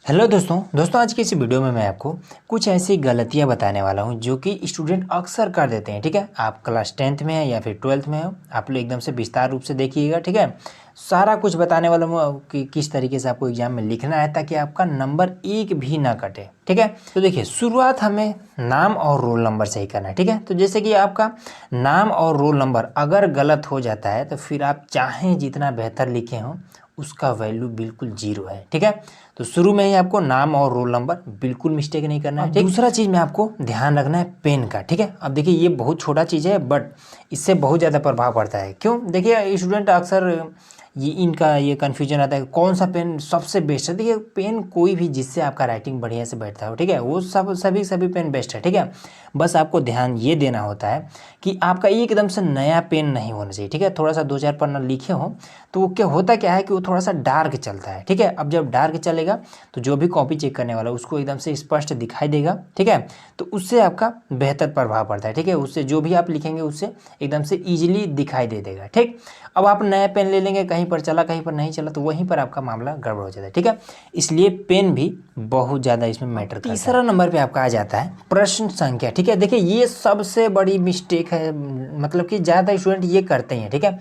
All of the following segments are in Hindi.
हेलो दोस्तों आज की इस वीडियो में मैं आपको कुछ ऐसी गलतियां बताने वाला हूं जो कि स्टूडेंट अक्सर कर देते हैं। ठीक है, आप क्लास 10th में हैं या फिर 12th में हो, आप लोग एकदम से विस्तार रूप से देखिएगा। ठीक है, सारा कुछ बताने वाला हूँ कि किस तरीके से आपको एग्जाम में लिखना है ताकि आपका नंबर एक भी ना कटे। ठीक है, तो देखिए शुरुआत हमें नाम और रोल नंबर से ही करना है। ठीक है, तो जैसे कि आपका नाम और रोल नंबर अगर गलत हो जाता है तो फिर आप चाहें जितना बेहतर लिखे हों उसका वैल्यू बिल्कुल जीरो है। ठीक है, तो शुरू में ही आपको नाम और रोल नंबर बिल्कुल मिस्टेक नहीं करना है। दूसरा चीज़ में आपको ध्यान रखना है पेन का। ठीक है, अब देखिए ये बहुत छोटा चीज़ है बट इससे बहुत ज़्यादा प्रभाव पड़ता है। क्यों? देखिए स्टूडेंट अक्सर इनका ये कन्फ्यूजन आता है कौन सा पेन सबसे बेस्ट है। देखिए पेन कोई भी जिससे आपका राइटिंग बढ़िया से बैठता हो, ठीक है, वो सभी पेन बेस्ट है। ठीक है, बस आपको ध्यान ये देना होता है कि आपका एकदम से नया पेन नहीं होना चाहिए। ठीक है, थोड़ा सा 2-4 पन्ना लिखे हो तो वो क्या होता क्या है कि वो थोड़ा सा डार्क चलता है। ठीक है, अब जब डार्क चलेगा तो जो भी कॉपी चेक करने वाला उसको एकदम से स्पष्ट दिखाई देगा। ठीक है, तो उससे आपका बेहतर प्रभाव पड़ता है। ठीक है, उससे जो भी आप लिखेंगे उससे एकदम से ईजिली दिखाई दे देगा। ठीक, अब आप नया पेन ले लेंगे, कहीं पर चला कहीं पर नहीं चला तो वहीं पर आपका मामला गड़बड़ हो जाता है। ठीक है, इसलिए पेन भी बहुत ज़्यादा इसमें मैटर करता है। तीसरा नंबर पे आपका आ जाता है प्रश्न संख्या। ठीक है, देखिए ये सबसे बड़ी मिस्टेक है, मतलब कि ज़्यादा स्टूडेंट ये करते हैं। ठीक है,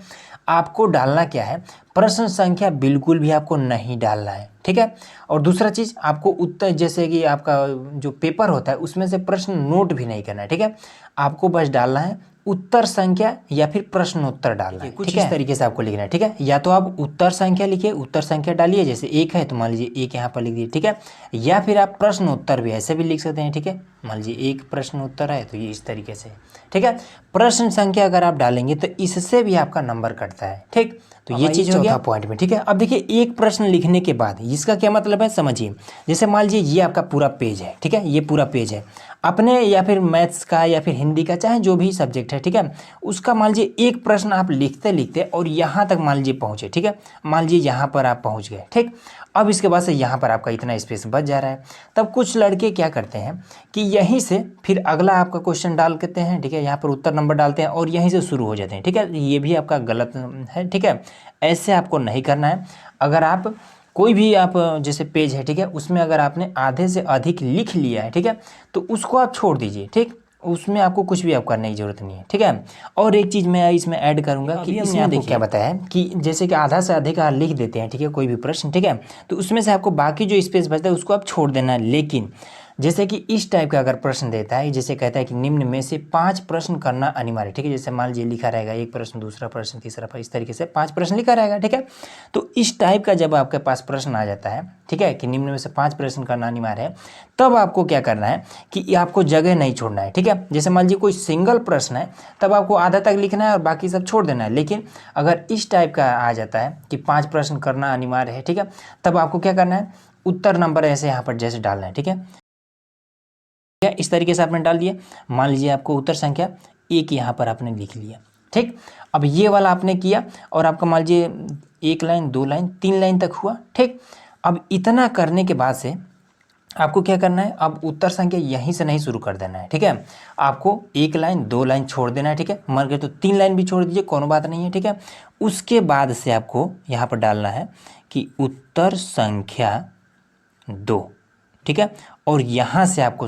आपको डालना क्या है, प्रश्न संख्या बिल्कुल भी आपको नहीं डालना है। ठीक है, और दूसरा चीज़ आपको उत्तर, जैसे कि आपका जो पेपर होता है उसमें से प्रश्न नोट भी नहीं करना है। ठीक है, आपको बस डालना है उत्तर संख्या या फिर प्रश्नोत्तर डालना है। कुछ इस तरीके से आपको लिखना है। ठीक है, या तो आप उत्तर संख्या लिखिए, उत्तर संख्या डालिए, जैसे एक है तो मान लीजिए एक यहाँ पर लिख दिए। ठीक है, या फिर आप प्रश्नोत्तर भी ऐसे भी लिख सकते हैं। ठीक है, मान लीजिए एक प्रश्नोत्तर है तो ये इस तरीके से। ठीक है, प्रश्न संख्या अगर आप डालेंगे तो इससे भी आपका नंबर कटता है। ठीक, तो ये चीज़ हो गया पॉइंट में। ठीक है, अब देखिए एक प्रश्न लिखने के बाद इसका क्या मतलब है समझिए। जैसे मान लीजिए ये आपका पूरा पेज है। ठीक है, ये पूरा पेज है अपने या फिर मैथ्स का या फिर हिंदी का, चाहे जो भी सब्जेक्ट है। ठीक है, उसका मान लीजिए एक प्रश्न आप लिखते लिखते और यहाँ तक मान लीजिए पहुँचे। ठीक है, मान लीजिए यहाँ पर आप पहुँच गए। ठीक, अब इसके बाद से यहाँ पर आपका इतना स्पेस बच जा रहा है। तब कुछ लड़के क्या करते हैं कि यहीं से फिर अगला आपका क्वेश्चन डाल देते हैं। ठीक है, यहाँ पर उत्तर नंबर डालते हैं और यहीं से शुरू हो जाते हैं। ठीक है, ये भी आपका गलत है। ठीक है, ऐसे आपको नहीं करना है। अगर आप कोई भी आप जैसे पेज है, ठीक है, उसमें अगर आपने आधे से अधिक लिख लिया है, ठीक है, तो उसको आप छोड़ दीजिए। ठीक, उसमें आपको कुछ भी आप करने की जरूरत नहीं है। ठीक है, और एक चीज़ मैं इसमें ऐड करूंगा कि इसमें आपको क्या बताया है कि जैसे कि आधा से अधिक आप लिख देते हैं, ठीक है, कोई भी प्रश्न, ठीक है, तो उसमें से आपको बाकी जो स्पेस बचता है उसको आप छोड़ देना है। लेकिन जैसे कि इस टाइप का अगर प्रश्न देता है, जैसे कहता है कि निम्न में से 5 प्रश्न करना अनिवार्य। ठीक है, जैसे मान लीजिए लिखा रहेगा एक प्रश्न, दूसरा प्रश्न, तीसरा प्रश्न, इस तरीके से 5 प्रश्न लिखा रहेगा। ठीक है, तो इस टाइप का जब आपके पास प्रश्न आ जाता है, ठीक है, कि निम्न में से 5 प्रश्न करना अनिवार्य है, तब आपको क्या करना है कि आपको जगह नहीं छोड़ना है। ठीक है, जैसे मान लीजिए कोई सिंगल प्रश्न है तब आपको आधा तक लिखना है और बाकी सब छोड़ देना है। लेकिन अगर इस टाइप का आ जाता है कि 5 प्रश्न करना अनिवार्य है, ठीक है, तब आपको क्या करना है, उत्तर नंबर ऐसे यहाँ पर जैसे डालना है। ठीक है, इस तरीके से आपने डाल दिया। मान लीजिए आपको उत्तर संख्या एक यहाँ पर आपने लिख लिया। ठीक, अब ये वाला आपने किया और आपका मान लीजिए 1 लाइन, 2 लाइन, 3 लाइन तक हुआ। ठीक, अब इतना करने के बाद से आपको क्या करना है, अब उत्तर संख्या यहीं से नहीं शुरू कर देना है। ठीक है, आपको 1 लाइन, 2 लाइन छोड़ देना है। ठीक है, मर गए तो 3 लाइन भी छोड़ दीजिए, कोनो बात नहीं है। ठीक है, उसके बाद से आपको यहाँ पर डालना है कि उत्तर संख्या 2। ठीक है, और यहाँ से आपको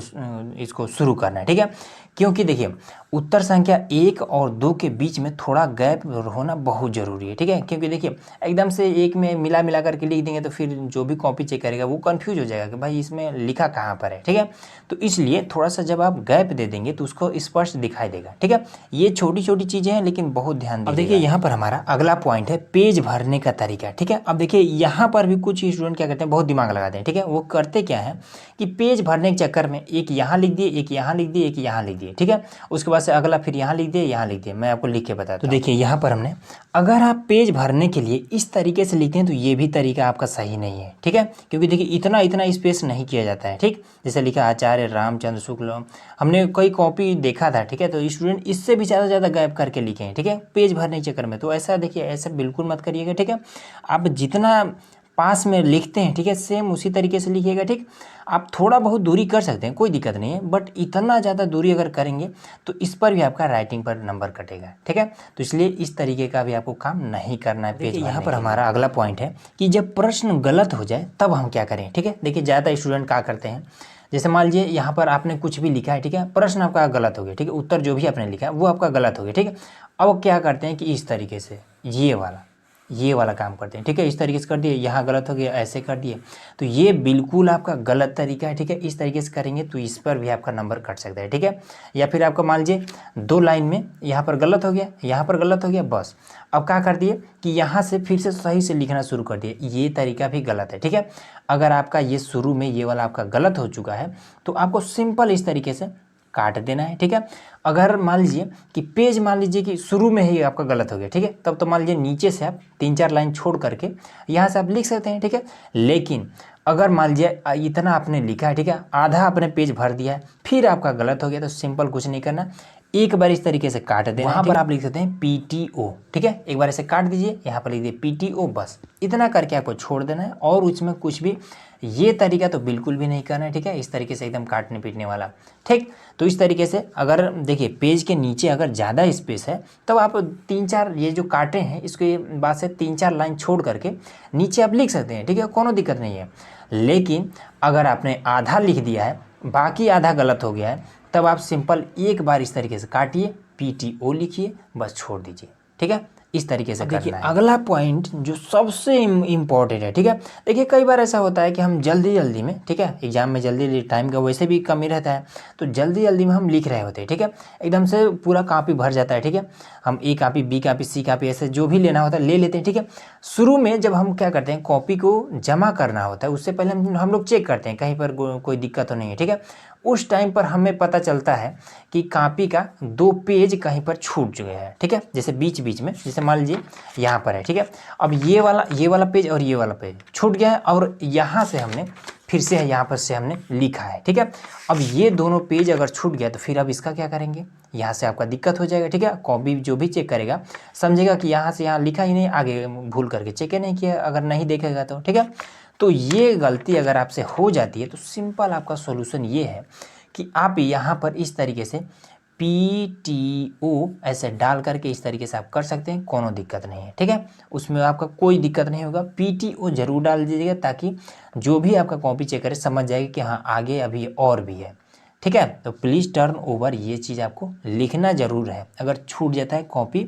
इसको शुरू करना है। ठीक है, क्योंकि देखिए उत्तर संख्या 1 और 2 के बीच में थोड़ा गैप होना बहुत ज़रूरी है। ठीक है, क्योंकि देखिए एकदम से एक में मिला करके लिख देंगे तो फिर जो भी कॉपी चेक करेगा वो कंफ्यूज हो जाएगा कि भाई इसमें लिखा कहाँ पर है। ठीक है, तो इसलिए थोड़ा सा जब आप गैप दे देंगे तो उसको स्पष्ट दिखाई देगा। ठीक है, ये छोटी छोटी चीज़ें हैं लेकिन बहुत ध्यान दीजिए। अब देखिए यहाँ पर हमारा अगला पॉइंट है पेज भरने का तरीका। ठीक है, अब देखिए यहाँ पर भी कुछ स्टूडेंट क्या करते हैं, बहुत दिमाग लगाते हैं। ठीक है, वो करते क्या है कि पेज भरने के चक्कर में एक यहाँ लिख दिए, एक यहाँ लिख दिए, एक यहाँ लिख दिए। ठीक है, उसके बाद से अगला फिर यहाँ लिख दिए, यहाँ लिख दिए। मैं आपको लिख के बताता हूँ। तो देखिए यहाँ पर हमने, अगर आप पेज भरने के लिए इस तरीके से लिखते हैं तो ये भी तरीका आपका सही नहीं है। ठीक है, क्योंकि देखिए इतना स्पेस नहीं किया जाता है। ठीक, जैसे लिखा आचार्य रामचंद्र शुक्ल, हमने कोई कॉपी देखा था। ठीक है, तो स्टूडेंट इससे भी ज़्यादा गैप करके लिखे हैं। ठीक है, पेज भरने के चक्कर में, तो ऐसा देखिए ऐसा बिल्कुल मत करिएगा। ठीक है, आप जितना पास में लिखते हैं, ठीक है, सेम उसी तरीके से लिखिएगा। ठीक, आप थोड़ा बहुत दूरी कर सकते हैं, कोई दिक्कत नहीं है, बट इतना ज़्यादा दूरी अगर करेंगे तो इस पर भी आपका राइटिंग पर नंबर कटेगा। ठीक है, तो इसलिए इस तरीके का भी आपको काम नहीं करना है पेज। यहाँ पर हमारा अगला पॉइंट है कि जब प्रश्न गलत हो जाए तब हम क्या करें। ठीक है, देखिए ज़्यादा स्टूडेंट क्या करते हैं, जैसे मान लीजिए यहाँ पर आपने कुछ भी लिखा है, ठीक है, प्रश्न आपका गलत हो गया, ठीक है, उत्तर जो भी आपने लिखा है वो आपका गलत हो गया। ठीक है, अब क्या करते हैं कि इस तरीके से ये वाला काम करते हैं। ठीक है, इस तरीके से कर दिए, यहाँ गलत हो गया, ऐसे कर दिए, तो ये बिल्कुल आपका गलत तरीका है। ठीक है, इस तरीके से करेंगे तो इस पर भी आपका नंबर कट सकता है। ठीक है, या फिर आपका मान लीजिए 2 लाइन में यहाँ पर गलत हो गया, यहाँ पर गलत हो गया, बस अब क्या कर दिए कि यहाँ से फिर से सही से लिखना शुरू कर दिए, ये तरीका भी गलत है। ठीक है, अगर आपका ये शुरू में ये वाला आपका गलत हो चुका है तो आपको सिंपल इस तरीके से काट देना है। ठीक है, अगर मान लीजिए कि पेज मान लीजिए कि शुरू में ही आपका गलत हो गया, ठीक है, तब तो मान लीजिए नीचे से आप 3-4 लाइन छोड़ करके यहाँ से आप लिख सकते हैं। ठीक है, लेकिन अगर मान लीजिए इतना आपने लिखा है, ठीक है, आधा आपने पेज भर दिया है, फिर आपका गलत हो गया, तो सिंपल कुछ नहीं करना, एक बार इस तरीके से काट देना। वहाँ पर आप लिख सकते हैं PTO। ठीक है, एक बार ऐसे काट दीजिए, यहाँ पर लिख दीजिए PTO, बस इतना करके आपको छोड़ देना है, और उसमें कुछ भी ये तरीका तो बिल्कुल भी नहीं करना है। ठीक है, इस तरीके से एकदम काटने पीटने वाला। ठीक, तो इस तरीके से अगर देखिए पेज के नीचे अगर ज़्यादा स्पेस है तब आप 3-4 ये जो काटे हैं इसके बाद से 3-4 लाइन छोड़ करके नीचे आप लिख सकते हैं। ठीक है, कोनो दिक्कत नहीं है। लेकिन अगर आपने आधा लिख दिया है, बाकी आधा गलत हो गया है, तब आप सिंपल एक बार इस तरीके से काटिए, PTO लिखिए, बस छोड़ दीजिए। ठीक है, इस तरीके से करना है। अगला पॉइंट जो सबसे इम्पोर्टेंट है, ठीक है, देखिए कई बार ऐसा होता है कि हम जल्दी में, ठीक है, एग्जाम में जल्दी टाइम का वैसे भी कमी रहता है, तो जल्दी में हम लिख रहे होते हैं। ठीक है, एकदम से पूरा कॉपी भर जाता है। ठीक है, हम A copy, B copy, C copy, ऐसे जो भी लेना होता है ले लेते हैं। ठीक है, शुरू में जब हम क्या करते हैं कॉपी को जमा करना होता है, उससे पहले हम लोग चेक करते हैं कहीं पर कोई दिक्कत तो नहीं है। ठीक है, उस टाइम पर हमें पता चलता है कि कॉपी का 2 पेज कहीं पर छूट चुके हैं। ठीक है, जैसे बीच में, जैसे मान लीजिए यहाँ पर है। ठीक है, अब ये वाला पेज और ये वाला पेज छूट गया है, और यहाँ से हमने फिर से यहाँ पर से हमने लिखा है। ठीक है, अब ये दोनों पेज अगर छूट गया तो फिर अब इसका क्या करेंगे, यहाँ से आपका दिक्कत हो जाएगा। ठीक है, कॉपी जो भी चेक करेगा समझेगा कि यहाँ से यहाँ लिखा ही नहीं, आगे भूल करके चेक ही नहीं किया, अगर नहीं देखेगा तो। ठीक है, तो ये गलती अगर आपसे हो जाती है तो सिंपल आपका सॉल्यूशन ये है कि आप यहाँ पर इस तरीके से PTO ऐसे डाल करके इस तरीके से आप कर सकते हैं, कोनो दिक्कत नहीं है। ठीक है, उसमें आपका कोई दिक्कत नहीं होगा, PTO जरूर डाल दीजिएगा ताकि जो भी आपका कॉपी चेक करे समझ जाएगा कि हाँ आगे अभी और भी है। ठीक है, तो प्लीज़ टर्न ओवर ये चीज़ आपको लिखना जरूर है। अगर छूट जाता है कॉपी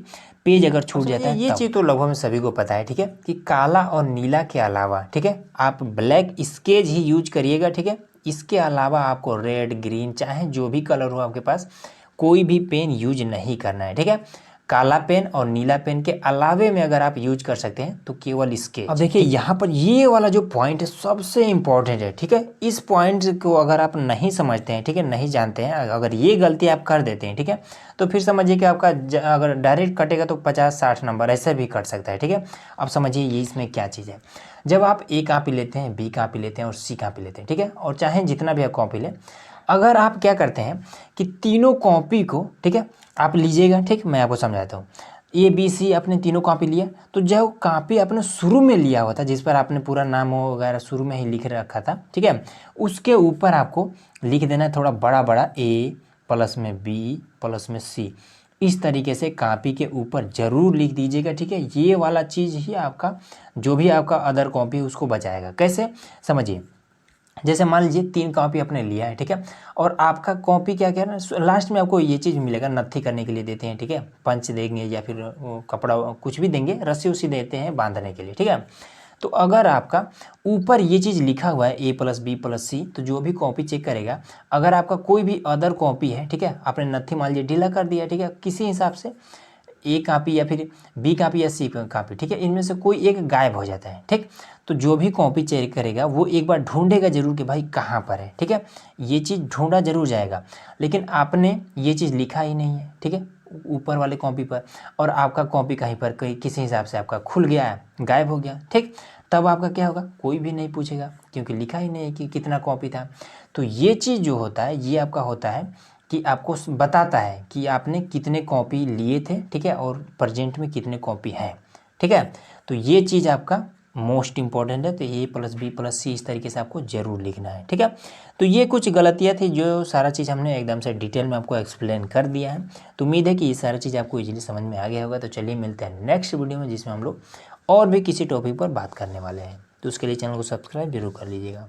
पेज, अगर छूट जाता है, ये चीज़ तो लगभग में सभी को पता है। ठीक है, कि काला और नीला के अलावा, ठीक है, आप ब्लैक स्केच ही यूज करिएगा। ठीक है, इसके अलावा आपको रेड, ग्रीन, चाहे जो भी कलर हो आपके पास, कोई भी पेन यूज नहीं करना है। ठीक है, काला पेन और नीला पेन के अलावे में अगर आप यूज कर सकते हैं तो केवल स्केच। अब देखिए यहाँ पर ये वाला जो पॉइंट है सबसे इम्पोर्टेंट है। ठीक है, इस पॉइंट को अगर आप नहीं समझते हैं, ठीक है, नहीं जानते हैं, अगर ये गलती आप कर देते हैं, ठीक है, तो फिर समझिए कि आपका अगर डायरेक्ट कटेगा तो 50-60 नंबर ऐसे भी कट सकता है। ठीक है, अब समझिए ये इसमें क्या चीज़ है। जब आप A कॉपी लेते हैं, B कॉपी लेते हैं और C कॉपी लेते हैं, ठीक है, और चाहे जितना भी आप कॉपी लें, अगर आप क्या करते हैं कि तीनों कॉपी को, ठीक है, आप लीजिएगा। ठीक, मैं आपको समझाता हूँ। ABC आपने तीनों कॉपी लिया, तो जो कॉपी आपने शुरू में लिया हुआ था, जिस पर आपने पूरा नाम वगैरह शुरू में ही लिख रखा था, ठीक है, उसके ऊपर आपको लिख देना है थोड़ा बड़ा A प्लस में B प्लस में C। इस तरीके से कॉपी के ऊपर ज़रूर लिख दीजिएगा। ठीक है, ये वाला चीज़ ही आपका जो भी आपका अदर कॉपी है उसको बचाएगा। कैसे, समझिए, जैसे मान लीजिए 3 कॉपी आपने लिया है, ठीक है, और आपका कॉपी क्या क्या ना, लास्ट में आपको ये चीज़ मिलेगा, नत्थी करने के लिए देते हैं। ठीक है, पंच देंगे या फिर कपड़ा कुछ भी देंगे, रस्सी उसी देते हैं बांधने के लिए। ठीक है, तो अगर आपका ऊपर ये चीज़ लिखा हुआ है A plus B plus C, तो जो भी कॉपी चेक करेगा, अगर आपका कोई भी अदर कॉपी है, ठीक है, आपने नत्थी मान लीजिए ढीला कर दिया, ठीक है, किसी हिसाब से A कॉपी या फिर B कॉपी या C कॉपी, ठीक है, इनमें से कोई एक गायब हो जाता है। ठीक, तो जो भी कॉपी चेक करेगा वो एक बार ढूंढेगा जरूर कि भाई कहाँ पर है। ठीक है, ये चीज़ ढूंढा जरूर जाएगा, लेकिन आपने ये चीज़ लिखा ही नहीं है। ठीक है, ऊपर वाले कॉपी पर, और आपका कॉपी कहीं पर किसी हिसाब से आपका खुल गया है, गायब हो गया। ठीक, तब आपका क्या होगा, कोई भी नहीं पूछेगा क्योंकि लिखा ही नहीं है कि कितना कॉपी था। तो ये चीज़ जो होता है ये आपका होता है कि आपको बताता है कि आपने कितने कॉपी लिए थे। ठीक है, और प्रेजेंट में कितने कॉपी हैं। ठीक है, तो ये चीज़ आपका मोस्ट इंपॉर्टेंट है, तो ए प्लस बी प्लस सी इस तरीके से आपको जरूर लिखना है, ठीक है। तो ये कुछ गलतियाँ थी जो सारा चीज़ हमने एकदम से डिटेल में आपको एक्सप्लेन कर दिया है। तो उम्मीद है कि ये सारा चीज़ आपको इजीली समझ में आ गया होगा। तो चलिए मिलते हैं नेक्स्ट वीडियो में, जिसमें हम लोग और भी किसी टॉपिक पर बात करने वाले हैं। तो उसके लिए चैनल को सब्सक्राइब जरूर कर लीजिएगा।